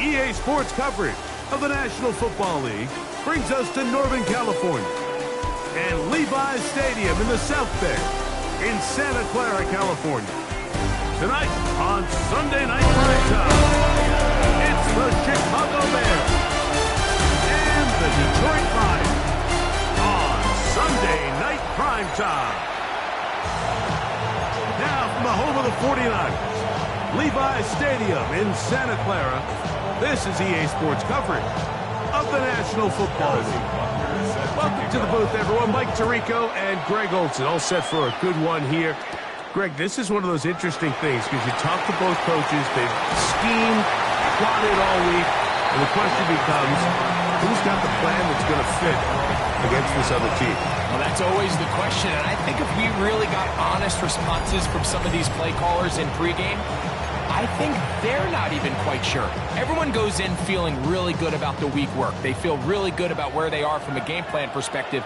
EA Sports coverage of the National Football League brings us to Northern California and Levi's Stadium in the South Bay in Santa Clara, California. Tonight on Sunday Night Primetime, it's the Chicago Bears and the Detroit Lions on Sunday Night Primetime. Now from the home of the 49ers, Levi's Stadium in Santa Clara, this is EA Sports coverage of the National Football League. Welcome to the booth, everyone. Mike Tirico and Greg Olson, all set for a good one here. Greg, this is one of those interesting things because you talk to both coaches, they've schemed, plotted all week, and the question becomes, who's got the plan that's going to fit against this other team? Well, that's always the question, and I think if we really got honest responses from some of these play callers in pregame, I think they're not even quite sure. Everyone goes in feeling really good about the week work. They feel really good about where they are from a game plan perspective.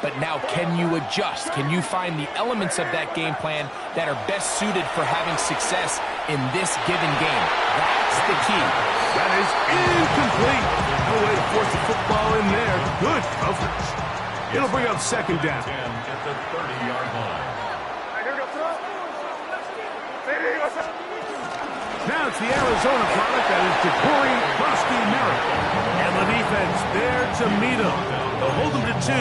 But now, can you adjust? Can you find the elements of that game plan that are best suited for having success in this given game? That's the key. That is incomplete. No way to force the football in there. Good coverage. It'll bring up second down. At the 30-yard line. Now it's the Arizona product that is Ja'Cory Merritt. And the defense there to meet him. They'll hold him to 2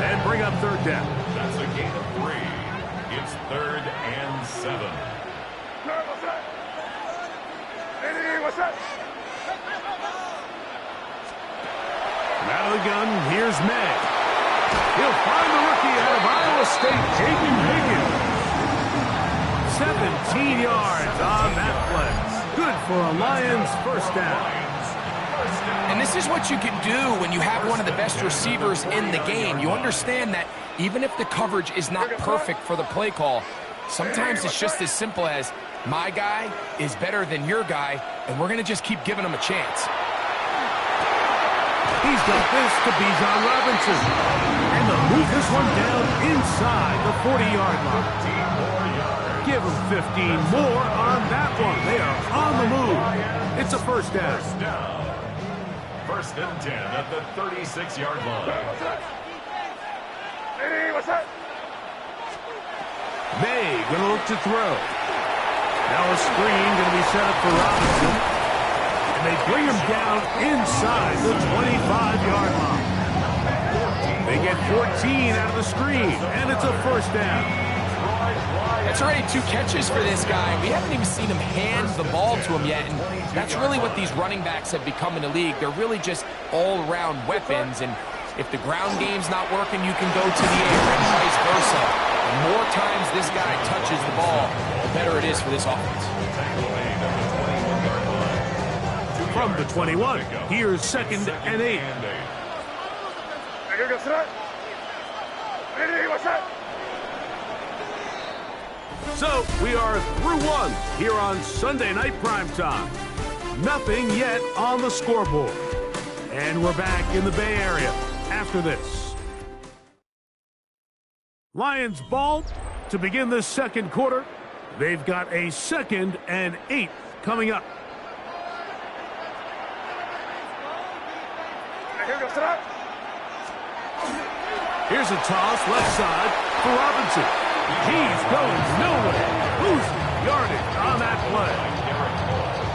and bring up third down. That's a gain of 3. It's 3rd and 7. Out of the gun, here's May. He'll find the rookie out of Iowa State, Jacob Higgins. 17 yards on that play. Good for a Lions first down. And this is what you can do when you have one of the best receivers in the game. You understand that even if the coverage is not perfect for the play call, sometimes it's just as simple as my guy is better than your guy, and we're going to just keep giving him a chance. He's got this to Bijan Robinson. And they'll move this one down inside the 40-yard line. Give him 15 more on that one. They are on the move. It's a first down. First and 10 at the 36-yard line. May going to look to throw. Now a screen going to be set up for Robinson. And they bring him down inside the 25-yard line. They get 14 out of the screen, and it's a first down. That's already 2 catches for this guy. We haven't even seen him hand the ball to him yet, and that's really what these running backs have become in the league. They're really just all-around weapons, and if the ground game's not working, you can go to the air and vice versa. The more times this guy touches the ball, the better it is for this offense. From the 21, here's 2nd and 8. So, we are through 1 here on Sunday Night Primetime. Nothing yet on the scoreboard. And we're back in the Bay Area after this. Lions ball to begin this second quarter. They've got a 2nd and 8 coming up. Here's a toss left side for Robinson. He's going nowhere. Losing yardage on that play.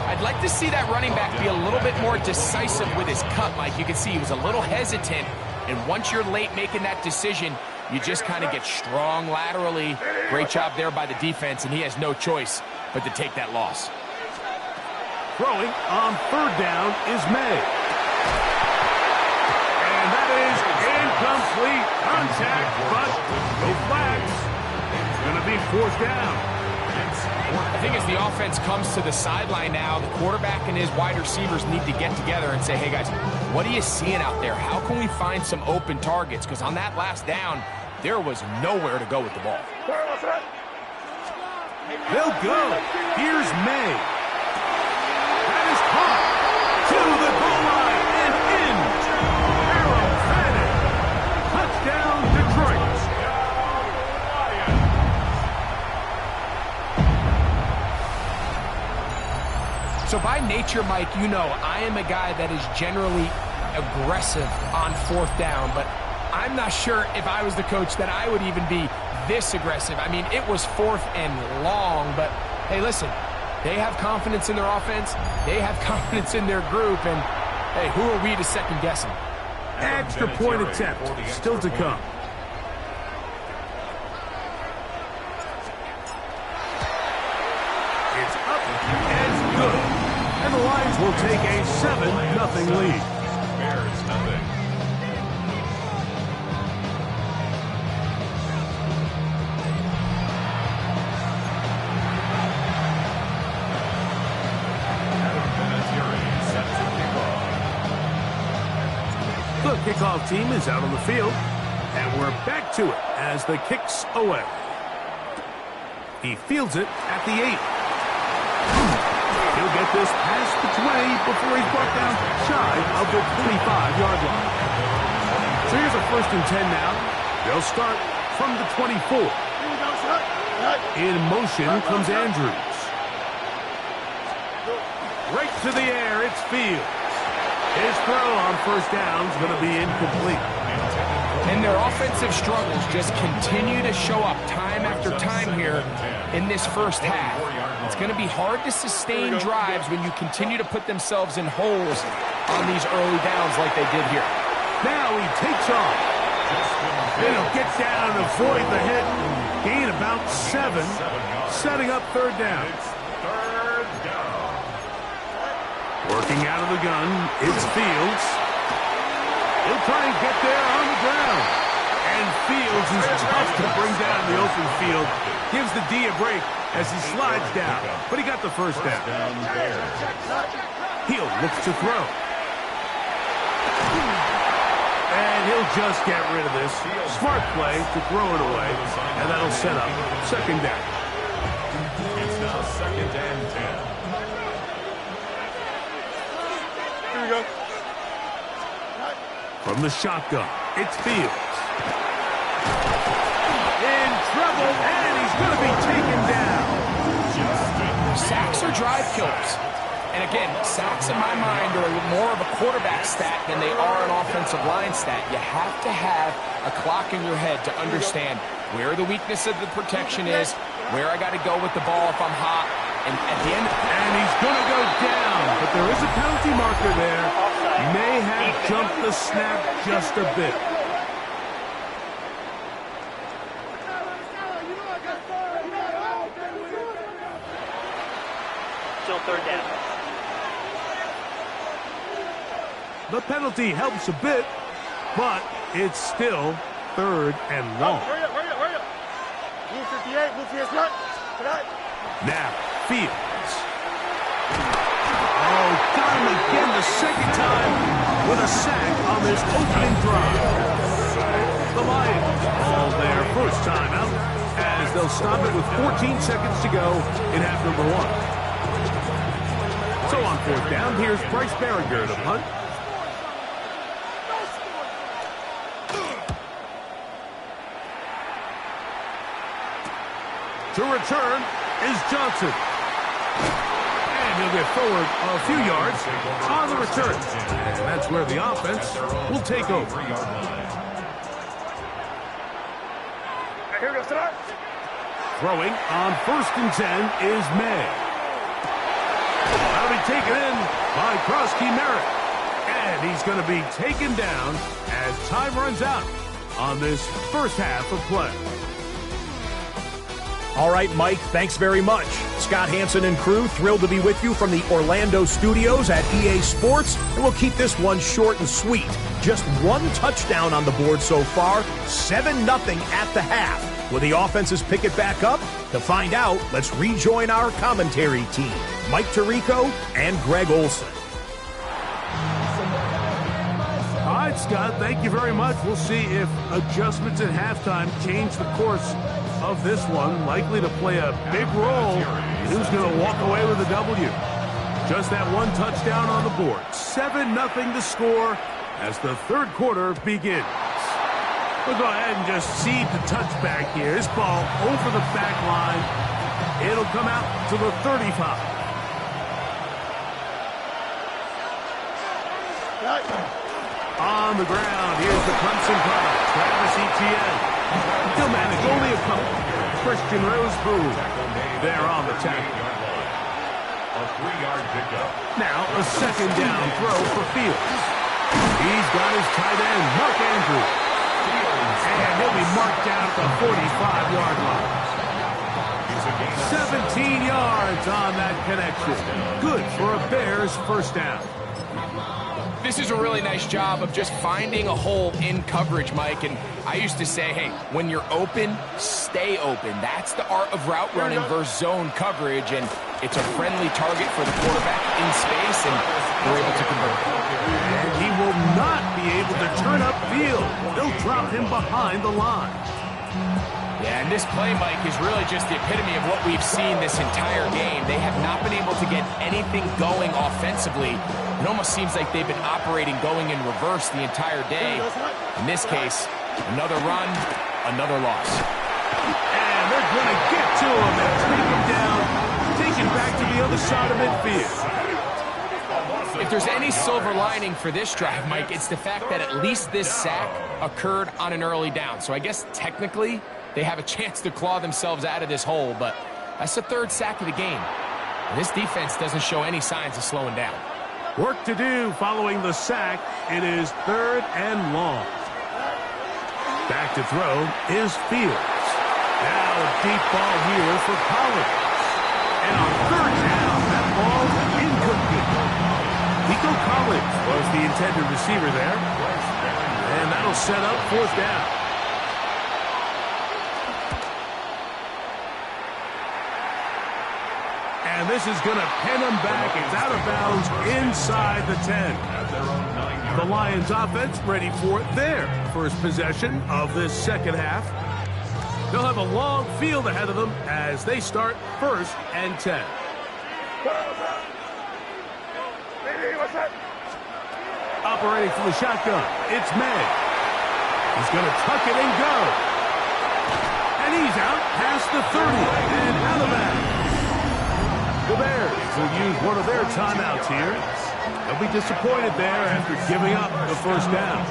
I'd like to see that running back be a little bit more decisive with his cut, Mike. You can see he was a little hesitant, and once you're late making that decision, you just kind of get strong laterally. Great job there by the defense, and he has no choice but to take that loss. Throwing on third down is May. And that is incomplete contact, but no flags. It's going to be fourth down. I think as the offense comes to the sideline now, the quarterback and his wide receivers need to get together and say, hey, guys, what are you seeing out there? How can we find some open targets? Because on that last down, there was nowhere to go with the ball. They'll go. Here's May. That is caught to the goal line and in. Aerophatic. Touchdown, Detroit. So by nature, Mike, you know, I am a guy that is generally aggressive on 4th down, but I'm not sure if I was the coach that I would even be this aggressive. I mean, it was 4th and long, but hey, listen, they have confidence in their offense. They have confidence in their group, and hey, who are we to second guess them? Extra point attempt still to come. It's up and good. And the Lions will take a 7-0 lead. Bears nothing. The kickoff team is out on the field, and we're back to it as the kick's away. He fields it at the 8. He'll get this past the 20 before he's brought down shy of the 25-yard line. So here's a 1st and 10 now. They'll start from the 24. In motion comes Andrews. Right to the air, it's Fields. His throw on 1st down is going to be incomplete. And their offensive struggles just continue to show up time after time here in this 1st half. It's going to be hard to sustain drives when you continue to put themselves in holes on these early downs like they did here. Now he takes off. He'll get down and avoid the hit. Gain about 7, setting up 3rd down. Working out of the gun, it's Fields. He'll try and get there on the ground. And Fields, who's tough to bring down in the open field, gives the D a break as he slides down. But he got the 1st down. He'll look to throw. And he'll just get rid of this. Smart play to throw it away. And that'll set up 2nd down. It's now 2nd and 10. Here we go. From the shotgun, it's Fields. In trouble, and he's going to be taken down. Sacks are drive killers. And again, sacks in my mind are more of a quarterback stat than they are an offensive line stat. You have to have a clock in your head to understand where the weakness of the protection is, where I got to go with the ball if I'm hot, and at the end... And he's going to go down, but there is a penalty marker there. May have jumped the snap just a bit. Still 3rd down. The penalty helps a bit, but it's still 3rd and long. Hurry up, hurry up, hurry up. Blue 58, blue 58, Now, Fields. Oh, got him again the 2nd time with a sack on this opening drive. The Lions all their 1st time out as they'll stop it with 14 seconds to go in half number 1. So on 4th down, here's Bryce Berringer to punt. To return is Johnson. And he'll get forward a few yards on the return. And that's where the offense will take over. Here we go, start. Throwing on 1st and 10 is May. That'll be taken in by Krosky Merritt. And he's going to be taken down as time runs out on this 1st half of play. All right, Mike, thanks very much. Scott Hansen and crew, thrilled to be with you from the Orlando studios at EA Sports, and we'll keep this one short and sweet. Just 1 touchdown on the board so far, 7-0 at the half. Will the offenses pick it back up? To find out, let's rejoin our commentary team, Mike Tirico and Greg Olson. All right, Scott, thank you very much. We'll see if adjustments at halftime change the course of this one. Likely to play a big role in who's going to walk away with a W. Just that 1 touchdown on the board. 7-0 to score as the 3rd quarter begins. We'll go ahead and just seed the touchback here. This ball over the back line. It'll come out to the 35. On the ground, here's the Clemson product, Travis Etienne. He'll manage only a couple. Christian Rosebrew there on the tackle. A 3-yard pickup. Now a second down throw for Fields. He's got his tight end, Mark Andrews. And he'll be marked down at the 45-yard line. 17 yards on that connection. Good for a Bears first down. This is a really nice job of just finding a hole in coverage, Mike. And I used to say, hey, when you're open, stay open. That's the art of route running versus zone coverage. And it's a friendly target for the quarterback in space, and they're able to convert. And he will not be able to turn upfield. They'll drop him behind the line. Yeah, and this play, Mike, is really just the epitome of what we've seen this entire game. They have not been able to get anything going offensively. It almost seems like they've been operating going in reverse the entire day. In this case, another run, another loss. And they're going to get to him and take him down, take him back to the other side of midfield. If there's any silver lining for this drive, Mike, it's the fact that at least this sack occurred on an early down. So I guess technically they have a chance to claw themselves out of this hole, but that's the third sack of the game. And this defense doesn't show any signs of slowing down. Work to do following the sack. It is 3rd and long. Back to throw is Fields. Now a deep ball here for Collins. And on 3rd down, that ball incomplete. Nico Collins was the intended receiver there. And that'll set up 4th down. And this is going to pin him back. It's out of bounds inside the 10. The Lions offense ready for their first possession of this second half. They'll have a long field ahead of them as they start 1st and 10. Operating from the shotgun, it's May. He's going to tuck it and go. And he's out past the 30 and out of bounds. The Bears will use one of their timeouts here. They'll be disappointed there after giving up the first down.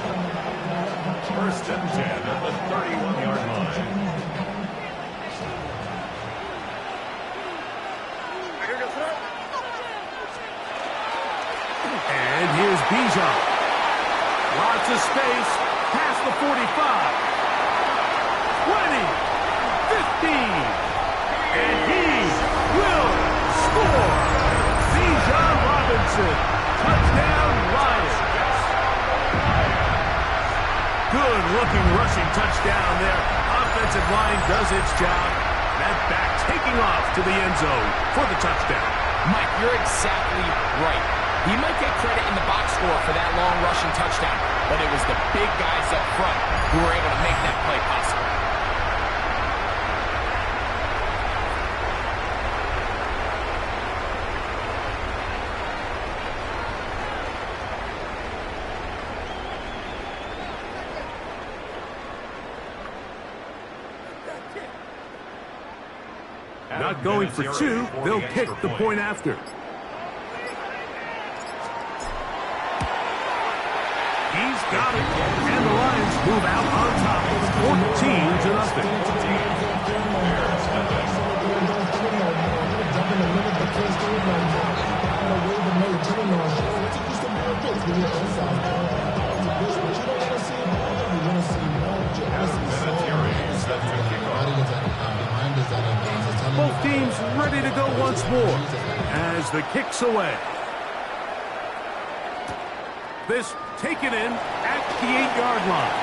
1st and 10 at the 31-yard line. And here's Bijan. Lots of space past the 45. 20. 15. And he will score. Bijan Robinson. Touchdown, Lions. Good-looking rushing touchdown there. Offensive line does its job. That back taking off to the end zone for the touchdown. Mike, you're exactly right. He might get credit in the box score for that long rushing touchdown, but it was the big guys up front who were able to make that play possible. Not going for 2, they'll kick the point after. He's got it, and the Lions move out on top, 14-0. Both teams ready to go once more as the kick's away. This taken in at the 8-yard line.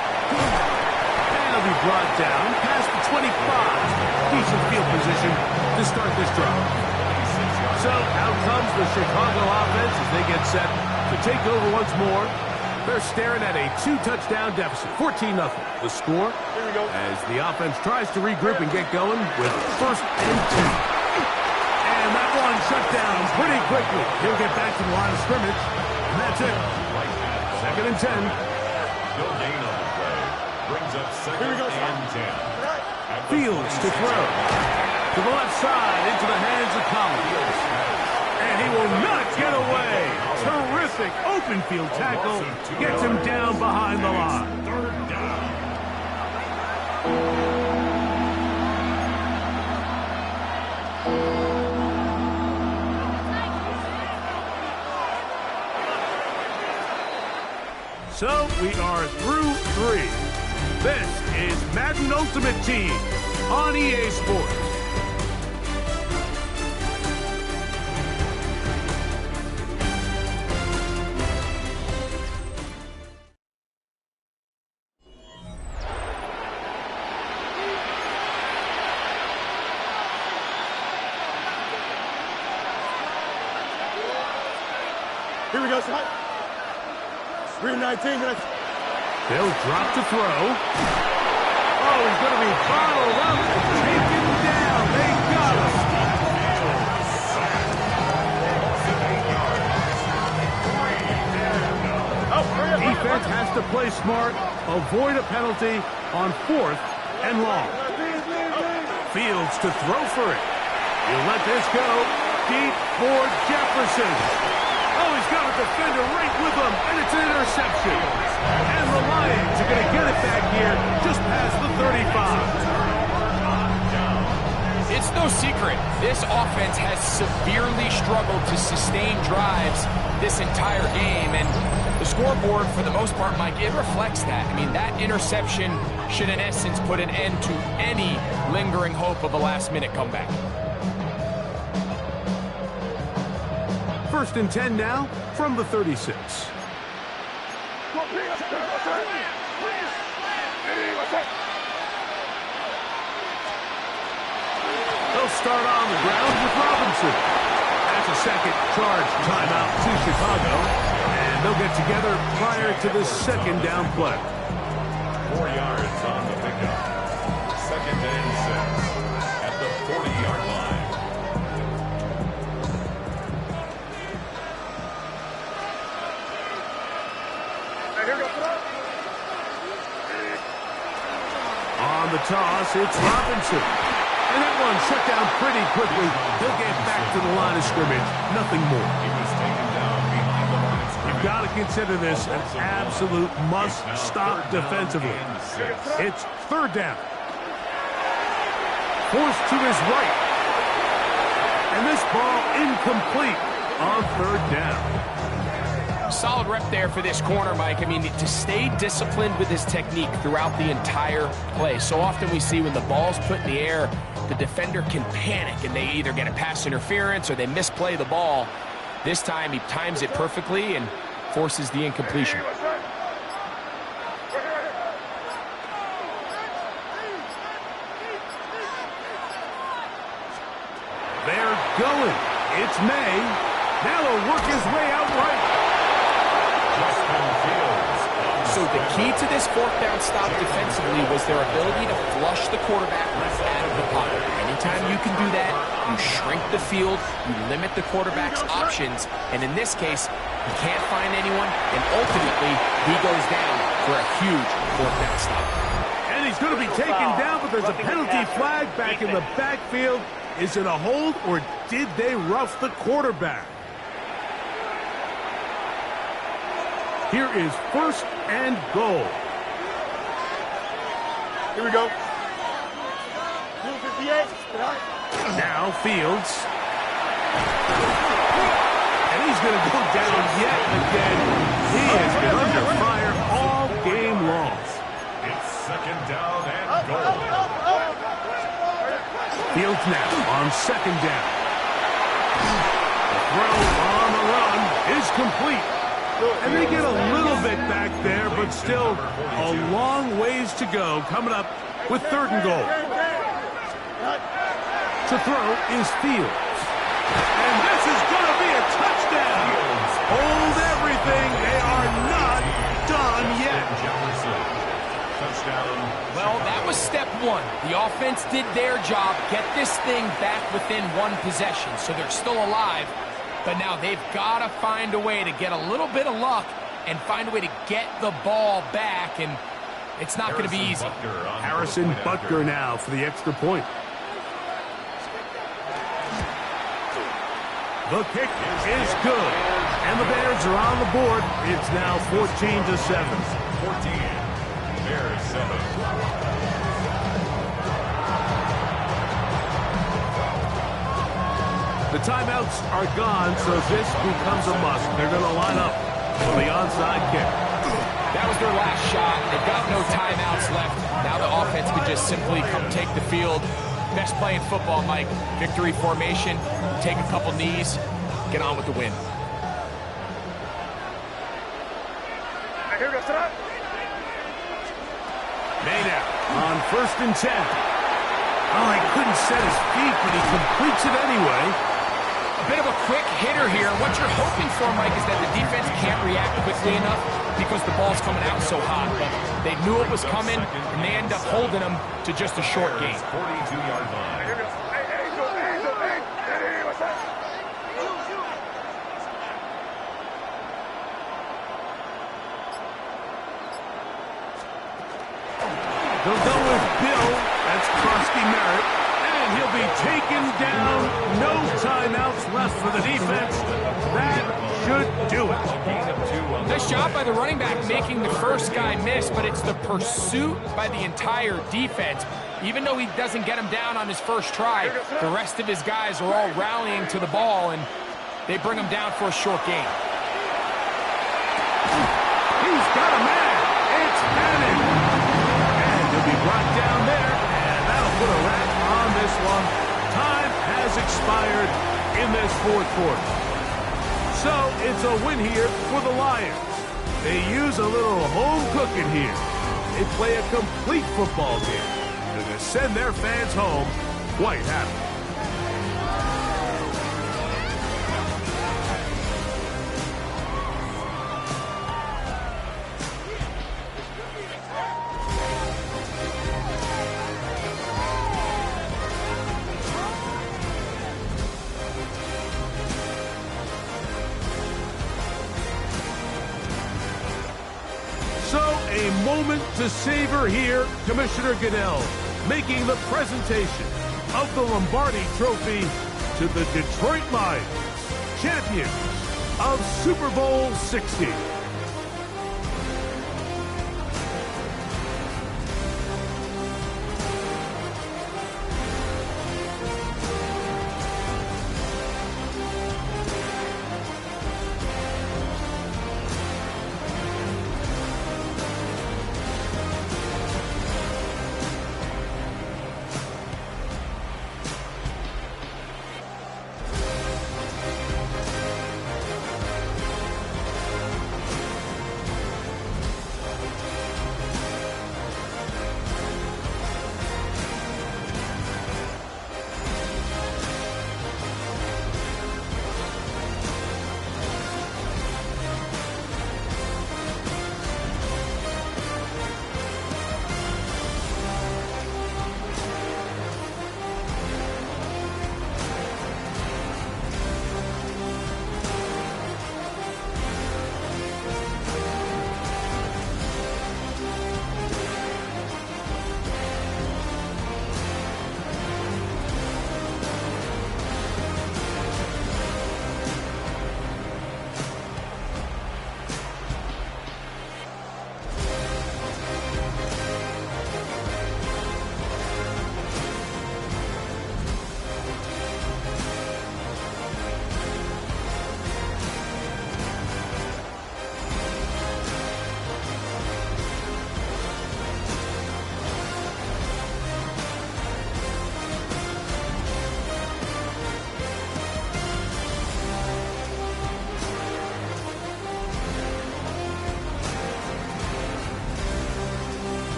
And it'll be brought down past the 25. Decent field position to start this drive. So out comes the Chicago offense as they get set to take over once more. They're staring at a 2-touchdown deficit, 14-0. The score as the offense tries to regroup and get going with 1st and 10. And that one shut down pretty quickly. He'll get back to the line of scrimmage, and that's it. 2nd and 10. No gain on the play. Brings up 2nd and 10. Fields to throw. To the left side, into the hands of Collins. And he will not get away. Terrific open field tackle gets him down behind the line. Third down. So we are through 3. This is Madden Ultimate Team on EA Sports. Here we go, son. 319 minutes. They'll drop to throw. Oh, he's going to be bottled up and taken down. They got him. Defense has to play smart, avoid a penalty on 4th and long. Fields to throw for it. He'll let this go. Deep for Jefferson. Oh, he's got a defender right with him, and it's an interception. And the Lions are going to get it back here just past the 35. It's no secret, this offense has severely struggled to sustain drives this entire game, and the scoreboard, for the most part, Mike, it reflects that. I mean, that interception should, in essence, put an end to any lingering hope of a last-minute comeback. 1st and 10 now from the 36. They'll start on the ground with Robinson. That's a second charge timeout to Chicago. And they'll get together prior to the 2nd down play. 4 yards on the pickup. 2nd and 6 at the 40-yard line. On the toss, it's Robinson. And that one shut down pretty quickly. He'll get back to the line of scrimmage. Nothing more. He was taken down behind the line of scrimmage. You've got to consider this an absolute must-stop defensively. It's 3rd down. Forced to his right. And this ball incomplete on 3rd down. Solid rep there for this corner, Mike. I mean, to stay disciplined with his technique throughout the entire play. So often we see when the ball's put in the air, the defender can panic and they either get a pass interference or they misplay the ball. This time he times it perfectly and forces the incompletion. They're going. It's May. Now he'll work his way out right. So the key to this 4th down stop defensively was their ability to flush the quarterback out of the pocket. Anytime you can do that, you shrink the field, you limit the quarterback's options, and in this case, he can't find anyone, and ultimately, he goes down for a huge 4th down stop. And he's going to be taken down, but there's a penalty flag back in the backfield. Is it a hold, or did they rough the quarterback? Here is 1st and goal. Here we go. 58. Now Fields. And he's going to go down yet again. He has been under fire all game long. It's 2nd down and goal. Fields now on 2nd down. The throw on the run is complete. And they get a little bit back there, but still a long ways to go. Coming up with 3rd and goal. To throw is Fields. And this is going to be a touchdown. Hold everything. They are not done yet. Touchdown. Well, that was step 1. The offense did their job, get this thing back within 1 possession, so they're still alive. But now they've got to find a way to get a little bit of luck and find a way to get the ball back, and it's not going to be easy. Harrison Butker now for the extra point. The kick is good. And the Bears are on the board. It's now 14-7. 14. Bears 7. The timeouts are gone, so this becomes a must. They're going to line up for the onside kick. That was their last shot. They've got no timeouts left. Now the offense could just simply come take the field. Best play in football, Mike. Victory formation, take a couple knees, get on with the win. Maynard on 1st and 10. Oh, he couldn't set his feet, but he completes it anyway. A bit of a quick hitter here. What you're hoping for, Mike, is that the defense can't react quickly enough because the ball's coming out so hot. But they knew it was coming, and they end up holding them to just a short gain. 42-yard line. They'll go with Bill. That's Krusty Merritt. And he'll be taken down. No timeouts left for the defense. That should do it. Nice job by the running back making the first guy miss, but it's the pursuit by the entire defense. Even though he doesn't get him down on his first try, the rest of his guys are all rallying to the ball, and they bring him down for a short gain. He's got a man. It's Hannon. He'll be brought down there, and that'll put a wrap on this one. Time has expired in this fourth quarter. So it's a win here for the Lions. They use a little home cooking here. They play a complete football game. They're going to send their fans home quite happy. So, a moment to savor here. Commissioner Goodell making the presentation of the Lombardi Trophy to the Detroit Lions, champions of Super Bowl 60.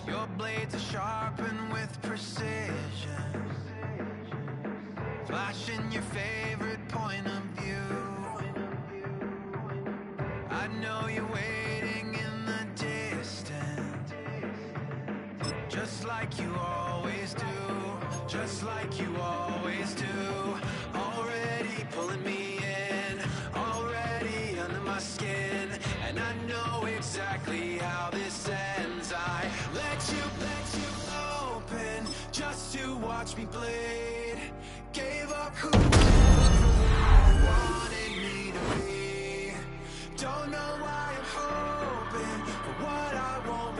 Your blades are sharpened with precision, flashing your favorite point of view. I know you're waiting in the distance, just like you always do, just like you always do. Already pulling me in, already under my skin, and I know exactly how this ends.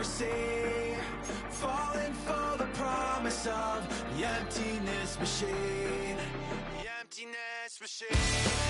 see, falling for the promise of the emptiness machine. The emptiness machine.